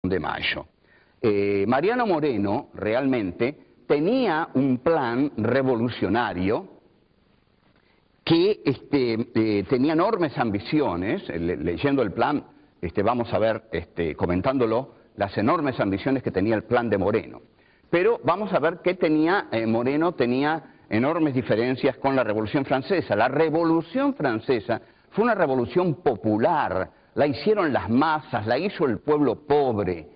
de Mayo. Mariano Moreno realmente tenía un plan revolucionario que tenía enormes ambiciones. Leyendo el plan vamos a ver, comentándolo, las enormes ambiciones que tenía el plan de Moreno. Pero vamos a ver que Moreno tenía enormes diferencias con la Revolución Francesa. La Revolución Francesa fue una revolución popular, la hicieron las masas, la hizo el pueblo pobre,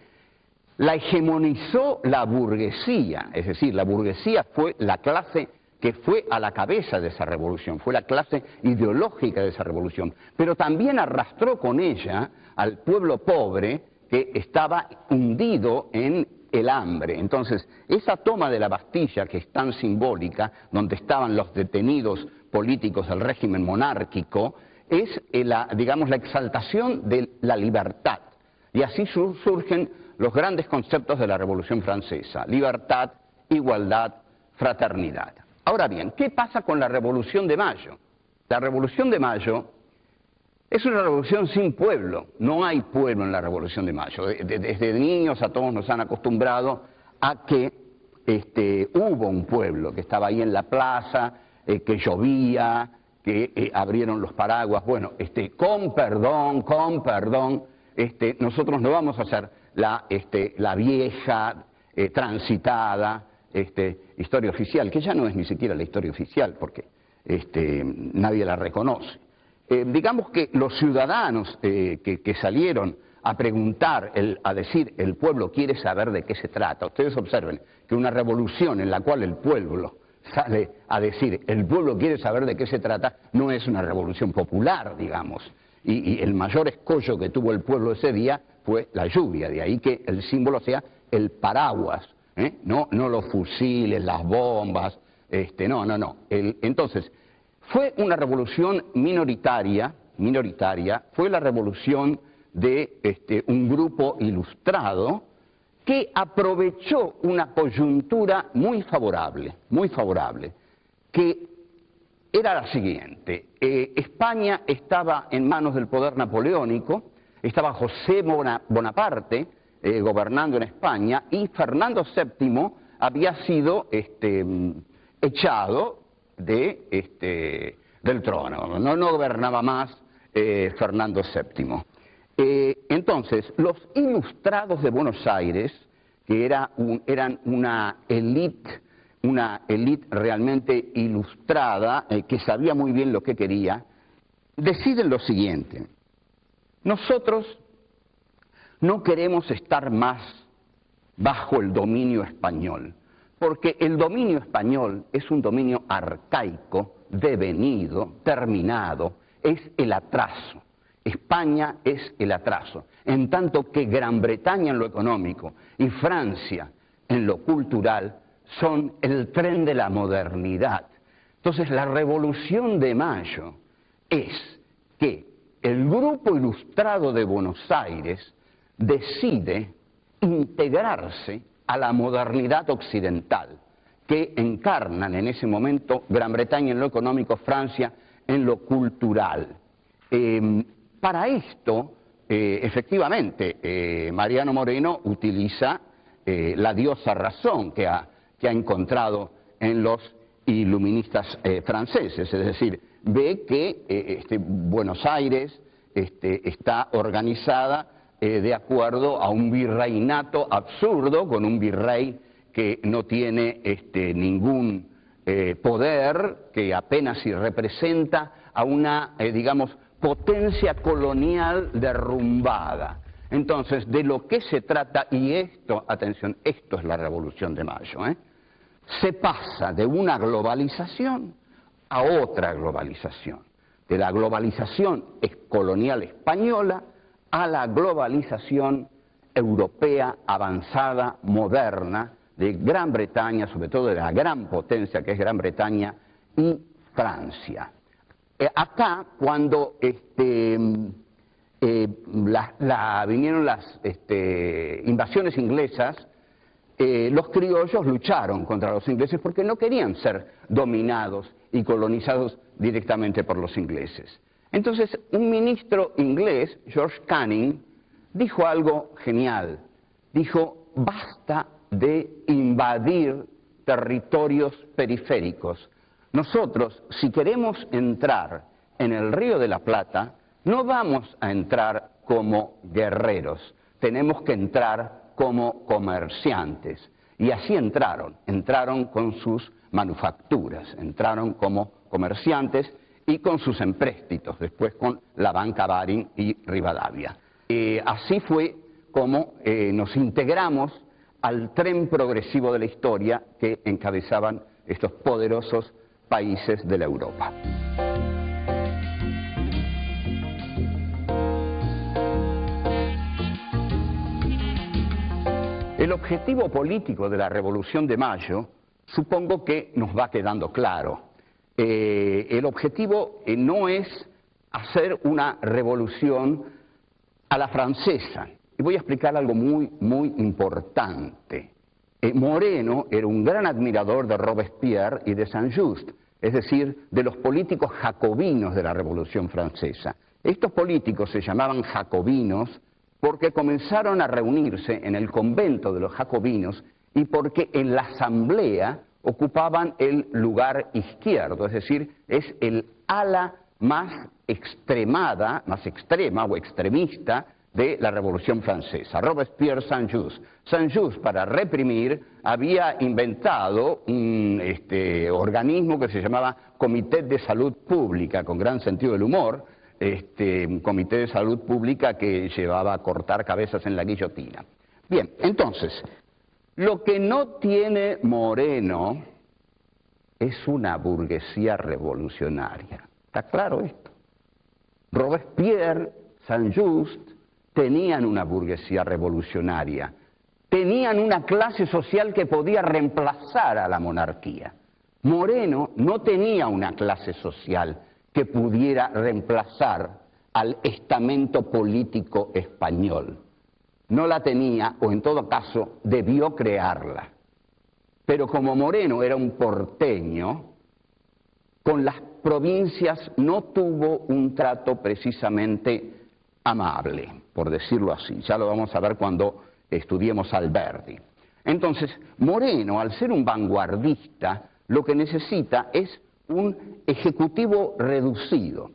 la hegemonizó la burguesía, es decir, la burguesía fue la clase que fue a la cabeza de esa revolución, fue la clase ideológica de esa revolución, pero también arrastró con ella al pueblo pobre que estaba hundido en el hambre. Entonces, esa toma de la Bastilla, que es tan simbólica, donde estaban los detenidos políticos del régimen monárquico, es digamos, la exaltación de la libertad. Y así surgen los grandes conceptos de la Revolución Francesa: libertad, igualdad, fraternidad. Ahora bien, ¿qué pasa con la Revolución de Mayo? La Revolución de Mayo es una revolución sin pueblo. No hay pueblo en la Revolución de Mayo. Desde niños a todos nos han acostumbrado a que hubo un pueblo que estaba ahí en la plaza, que llovía, que abrieron los paraguas. Bueno, con perdón, nosotros no vamos a hacer la vieja, transitada historia oficial, que ya no es ni siquiera la historia oficial, porque nadie la reconoce. Digamos que los ciudadanos que salieron a preguntar, a decir, el pueblo quiere saber de qué se trata. Ustedes observen que una revolución en la cual el pueblo sale a decir, el pueblo quiere saber de qué se trata, no es una revolución popular, digamos. Y el mayor escollo que tuvo el pueblo ese día fue la lluvia, de ahí que el símbolo sea el paraguas, no los fusiles, las bombas, no. Entonces, fue una revolución minoritaria, fue la revolución de un grupo ilustrado que aprovechó una coyuntura muy favorable, que era la siguiente. España estaba en manos del poder napoleónico, estaba José Bonaparte gobernando en España, y Fernando VII había sido echado del trono, no gobernaba más Fernando VII. Entonces, los ilustrados de Buenos Aires, que eran una élite realmente ilustrada, que sabía muy bien lo que quería, deciden lo siguiente: nosotros no queremos estar más bajo el dominio español, porque el dominio español es un dominio arcaico, devenido, terminado, es el atraso. España es el atraso, en tanto que Gran Bretaña en lo económico y Francia en lo cultural son el tren de la modernidad. Entonces, la Revolución de Mayo es que el grupo ilustrado de Buenos Aires decide integrarse a la modernidad occidental que encarnan en ese momento Gran Bretaña en lo económico, Francia en lo cultural. Para esto, efectivamente, Mariano Moreno utiliza la diosa razón que ha encontrado en los iluministas franceses, es decir, ve que Buenos Aires está organizada de acuerdo a un virreinato absurdo, con un virrey que no tiene ningún poder, que apenas si representa a una, digamos, potencia colonial derrumbada. Entonces, de lo que se trata, y esto, atención, esto es la Revolución de Mayo, se pasa de una globalización a otra globalización, de la globalización colonial española a la globalización europea avanzada, moderna, de Gran Bretaña, sobre todo de la gran potencia que es Gran Bretaña y Francia. Acá, cuando vinieron las invasiones inglesas, los criollos lucharon contra los ingleses porque no querían ser dominados y colonizados directamente por los ingleses. Entonces, un ministro inglés, George Canning, dijo algo genial. dijo, basta de invadir territorios periféricos. Nosotros, si queremos entrar en el Río de la Plata, no vamos a entrar como guerreros, tenemos que entrar como comerciantes. Y así entraron con sus manufacturas, entraron como comerciantes y con sus empréstitos, después con la banca Baring y Rivadavia. Así fue como nos integramos al tren progresivo de la historia que encabezaban estos poderosos países de la Europa. El objetivo político de la Revolución de Mayo, supongo que nos va quedando claro. El objetivo no es hacer una revolución a la francesa. Y voy a explicar algo muy importante. Moreno era un gran admirador de Robespierre y de Saint-Just, es decir, de los políticos jacobinos de la Revolución Francesa. Estos políticos se llamaban jacobinos porque comenzaron a reunirse en el convento de los jacobinos y porque en la asamblea ocupaban el lugar izquierdo, es decir, es el ala más extrema o extremista de la Revolución Francesa. Robespierre, Saint-Just. Saint-Just, para reprimir, había inventado un organismo que se llamaba Comité de Salud Pública, con gran sentido del humor, un comité de salud pública que llevaba a cortar cabezas en la guillotina. Bien, entonces, lo que no tiene Moreno es una burguesía revolucionaria. ¿Está claro esto? Robespierre, Saint-Just tenían una burguesía revolucionaria, tenían una clase social que podía reemplazar a la monarquía. Moreno no tenía una clase social que pudiera reemplazar al estamento político español. No la tenía, o en todo caso, debió crearla. Pero como Moreno era un porteño, con las provincias no tuvo un trato precisamente amable, por decirlo así. Ya lo vamos a ver cuando estudiemos Alberdi. Entonces, Moreno, al ser un vanguardista, lo que necesita es un ejecutivo reducido.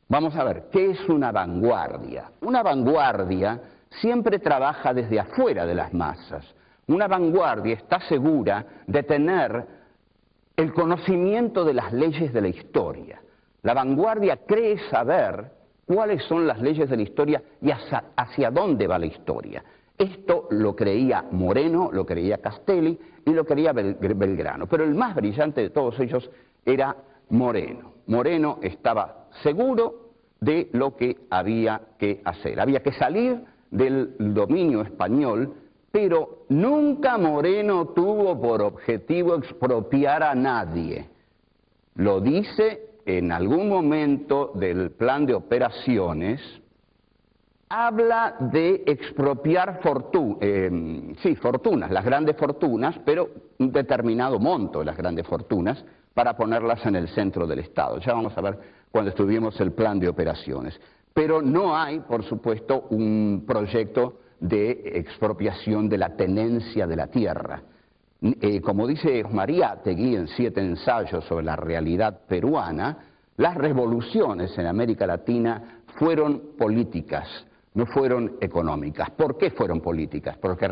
Vamos a ver, ¿qué es una vanguardia? Una vanguardia siempre trabaja desde afuera de las masas. Una vanguardia está segura de tener el conocimiento de las leyes de la historia. La vanguardia cree saber cuáles son las leyes de la historia y hacia dónde va la historia. Esto lo creía Moreno, lo creía Castelli y lo creía Belgrano. Pero el más brillante de todos ellos era Moreno. Moreno estaba seguro de lo que había que hacer. Había que salir del dominio español, pero nunca Moreno tuvo por objetivo expropiar a nadie. Lo dice en algún momento del plan de operaciones, habla de expropiar fortunas, las grandes fortunas, pero un determinado monto de las grandes fortunas, para ponerlas en el centro del Estado. Ya vamos a ver cuando estudiemos el plan de operaciones. Pero no hay, por supuesto, un proyecto de expropiación de la tenencia de la tierra. Como dice Mariátegui en 7 ensayos sobre la realidad peruana, las revoluciones en América Latina fueron políticas, no fueron económicas. ¿Por qué fueron políticas? Porque